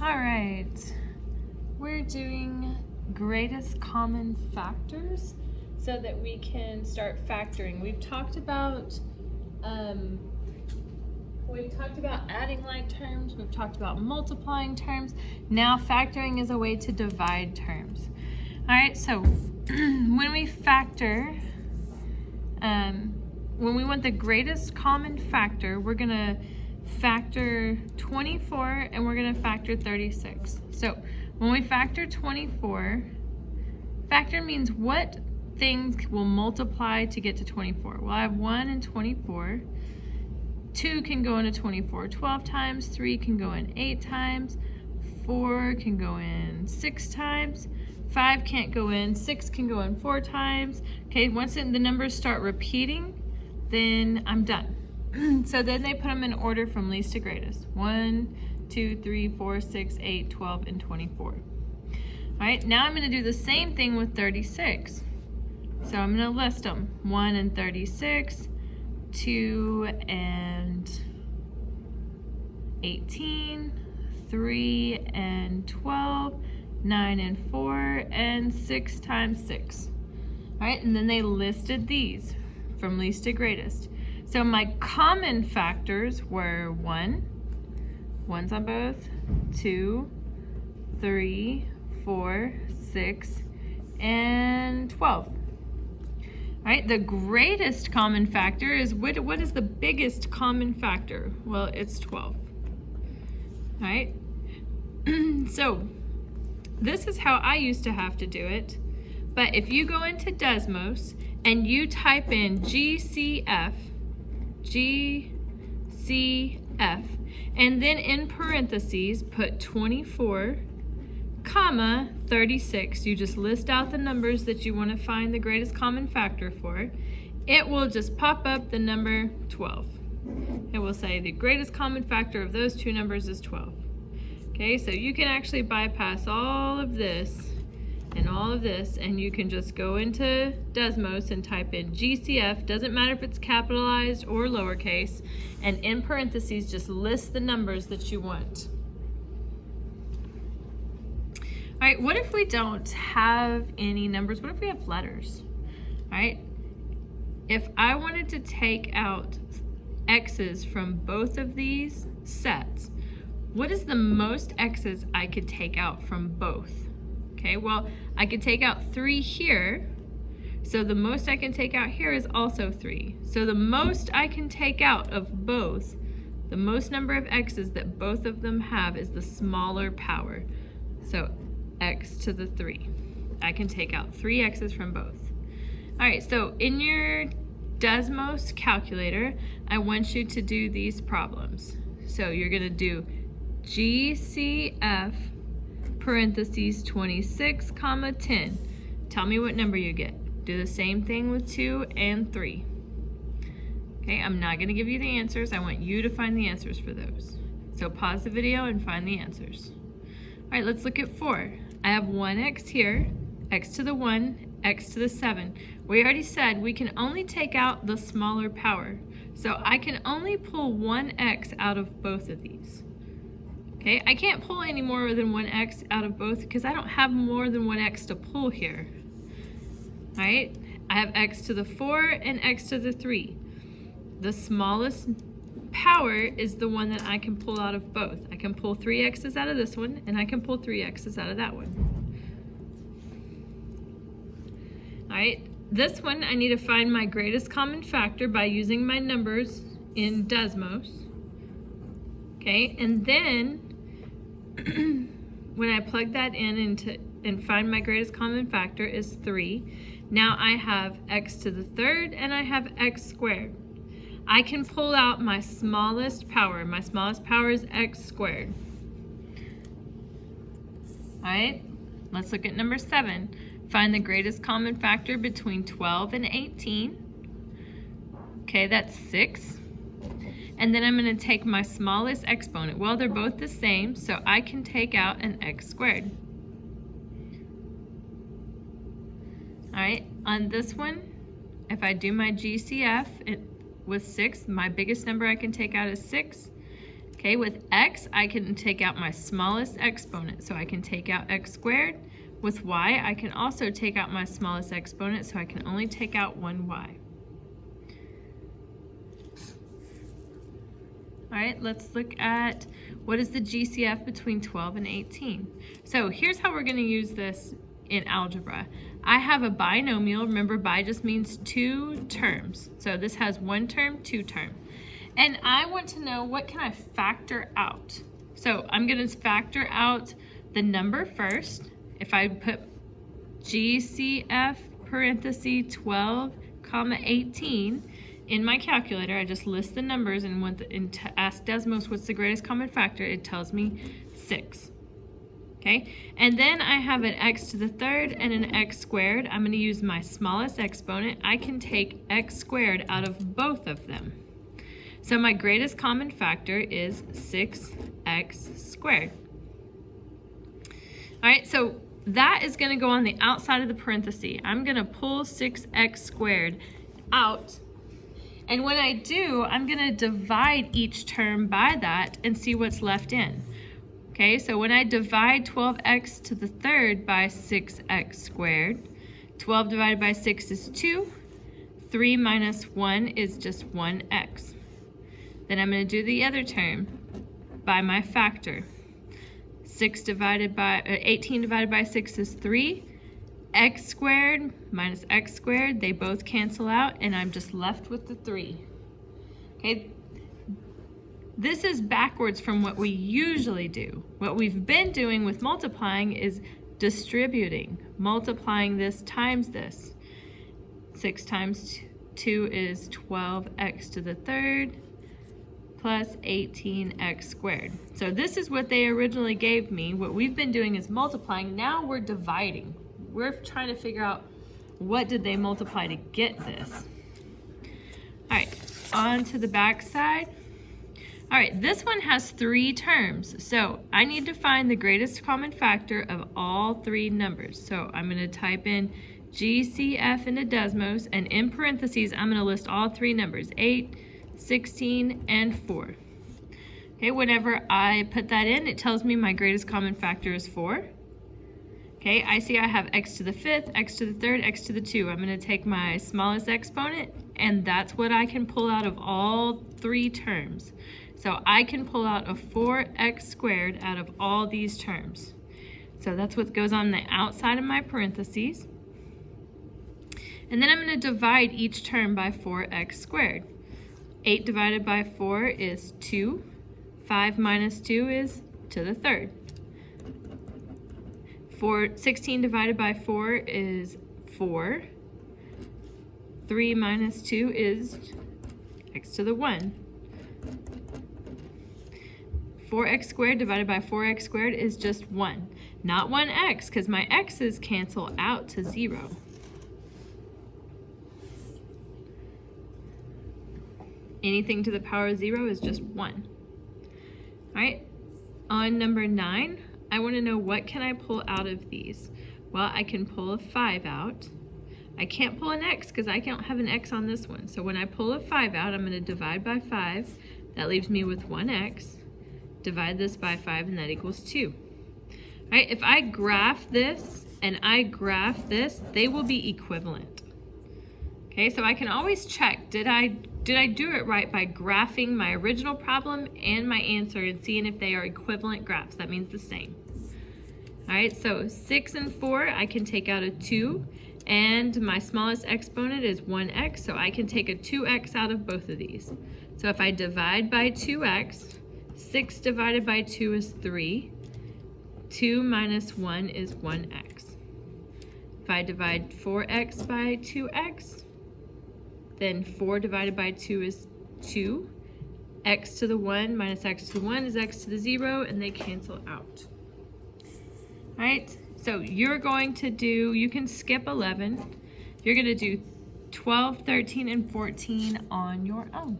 All right, we're doing greatest common factors so that we can start factoring. We've talked about adding like terms, we've talked about multiplying terms. Now factoring is a way to divide terms. All right, so when we factor, when we want the greatest common factor, we're gonna factor 24 and we're gonna factor 36. So when we factor 24, factor means what things will multiply to get to 24. Well, I have 1 and 24. 2 can go into 24 12 times, 3 can go in 8 times, 4 can go in 6 times, 5 can't go in, 6 can go in 4 times. Okay, once the numbers start repeating, then I'm done. So then they put them in order from least to greatest. 1, 2, 3, 4, 6, 8, 12, and 24. All right, now I'm gonna do the same thing with 36. So I'm gonna list them. 1 and 36, 2 and 18, 3 and 12, 9 and 4, and 6 times 6. All right, and then they listed these from least to greatest. So my common factors were 1, 1's on both, 2, 3, 4, 6, and 12. All right, the greatest common factor is, what is the biggest common factor? Well, it's 12. All right, so this is how I used to have to do it. But if you go into Desmos and you type in GCF, and then in parentheses put 24, comma 36, you just list out the numbers that you want to find the greatest common factor for, it will just pop up the number 12. It will say the greatest common factor of those two numbers is 12. Okay, so you can actually bypass all of this and all of this, and you can just go into Desmos and type in GCF, doesn't matter if it's capitalized or lowercase, and in parentheses just list the numbers that you want. All right, what if we don't have any numbers? What if we have letters? All right, if I wanted to take out x's from both of these sets, what is the most x's I could take out from both? Okay, well, I could take out 3 here, so the most I can take out here is also 3. So the most I can take out of both, the most number of x's that both of them have is the smaller power. So x to the 3. I can take out 3 x's from both. All right, so in your Desmos calculator, I want you to do these problems. So you're gonna do GCF parentheses 26 comma 10. Tell me what number you get. Do the same thing with 2 and 3. Okay, I'm not gonna give you the answers. I want you to find the answers for those. So pause the video and find the answers. All right, let's look at 4. I have 1x here, x to the 1, x to the 7. We already said we can only take out the smaller power. So I can only pull 1x out of both of these. Okay, I can't pull any more than 1x out of both because I don't have more than 1x to pull here. All right, I have x to the 4 and x to the 3. The smallest power is the one that I can pull out of both. I can pull 3 x's out of this one, and I can pull 3 x's out of that one. All right, this one I need to find my greatest common factor by using my numbers in Desmos. Okay, and then when I plug that in and find my greatest common factor is 3, now I have x to the 3rd and I have x squared. I can pull out my smallest power. My smallest power is x squared. All right, let's look at number 7. Find the greatest common factor between 12 and 18. Okay, that's 6. And then I'm going to take my smallest exponent. Well, they're both the same, so I can take out an x squared. All right, on this one, if I do my GCF with 6, my biggest number I can take out is 6. Okay, with x, I can take out my smallest exponent, so I can take out x squared. With y, I can also take out my smallest exponent, so I can only take out one y. All right, let's look at what is the GCF between 12 and 18. So here's how we're going to use this in algebra. I have a binomial. Remember, bi just means two terms. So this has one term, two term. And I want to know, what can I factor out? So I'm going to factor out the number first. If I put GCF parenthesis 12, 18 in my calculator, I just list the numbers and ask Desmos what's the greatest common factor. It tells me 6. Okay, and then I have an x to the third and an x squared. I'm going to use my smallest exponent. I can take x squared out of both of them. So my greatest common factor is 6x squared. All right, so that is going to go on the outside of the parenthesis. I'm going to pull 6x squared out. And when I do, I'm going to divide each term by that and see what's left in. Okay, so when I divide 12x to the third by 6x squared, 12 divided by 6 is 2. 3 minus 1 is just 1x. Then I'm going to do the other term by my factor. 18 divided by 6 is 3. X squared minus x squared, they both cancel out, and I'm just left with the 3. Okay, this is backwards from what we usually do. What we've been doing with multiplying is distributing, multiplying this times this. 6 times 2 is 12x to the third plus 18x squared. So this is what they originally gave me. What we've been doing is multiplying. Now we're dividing. We're trying to figure out, what did they multiply to get this? All right, on to the back side. All right, this one has 3 terms. So I need to find the greatest common factor of all 3 numbers. So I'm going to type in GCF into Desmos, and in parentheses, I'm going to list all 3 numbers, 8, 16, and 4. Okay, whenever I put that in, it tells me my greatest common factor is 4. Okay, I see I have x to the 5th, x to the 3rd, x to the 2. I'm going to take my smallest exponent, and that's what I can pull out of all 3 terms. So I can pull out a 4x squared out of all these terms. So that's what goes on the outside of my parentheses. And then I'm going to divide each term by 4x squared. 8 divided by 4 is 2. 5 minus 2 is to the third. 16 divided by 4 is 4. 3 minus 2 is x to the 1. 4x squared divided by 4x squared is just 1. Not 1x, because my x's cancel out to 0. Anything to the power of 0 is just 1. All right, on number 9, I want to know, what can I pull out of these? Well, I can pull a 5 out. I can't pull an x because I don't have an x on this one. So when I pull a 5 out, I'm going to divide by 5. That leaves me with 1x. Divide this by 5, and that equals 2. All right, if I graph this and I graph this, they will be equivalent. Okay, so I can always check, did I do it right by graphing my original problem and my answer and seeing if they are equivalent graphs. That means the same. All right, so 6 and 4, I can take out a 2, and my smallest exponent is 1x, so I can take a 2x out of both of these. So if I divide by 2x, 6 divided by 2 is 3. 2 minus 1 is 1x. If I divide 4x by 2x, then 4 divided by 2 is 2. X to the 1 minus x to the 1 is x to the 0, and they cancel out. All right, so you're going to do, you can skip 11. You're going to do 12, 13, and 14 on your own.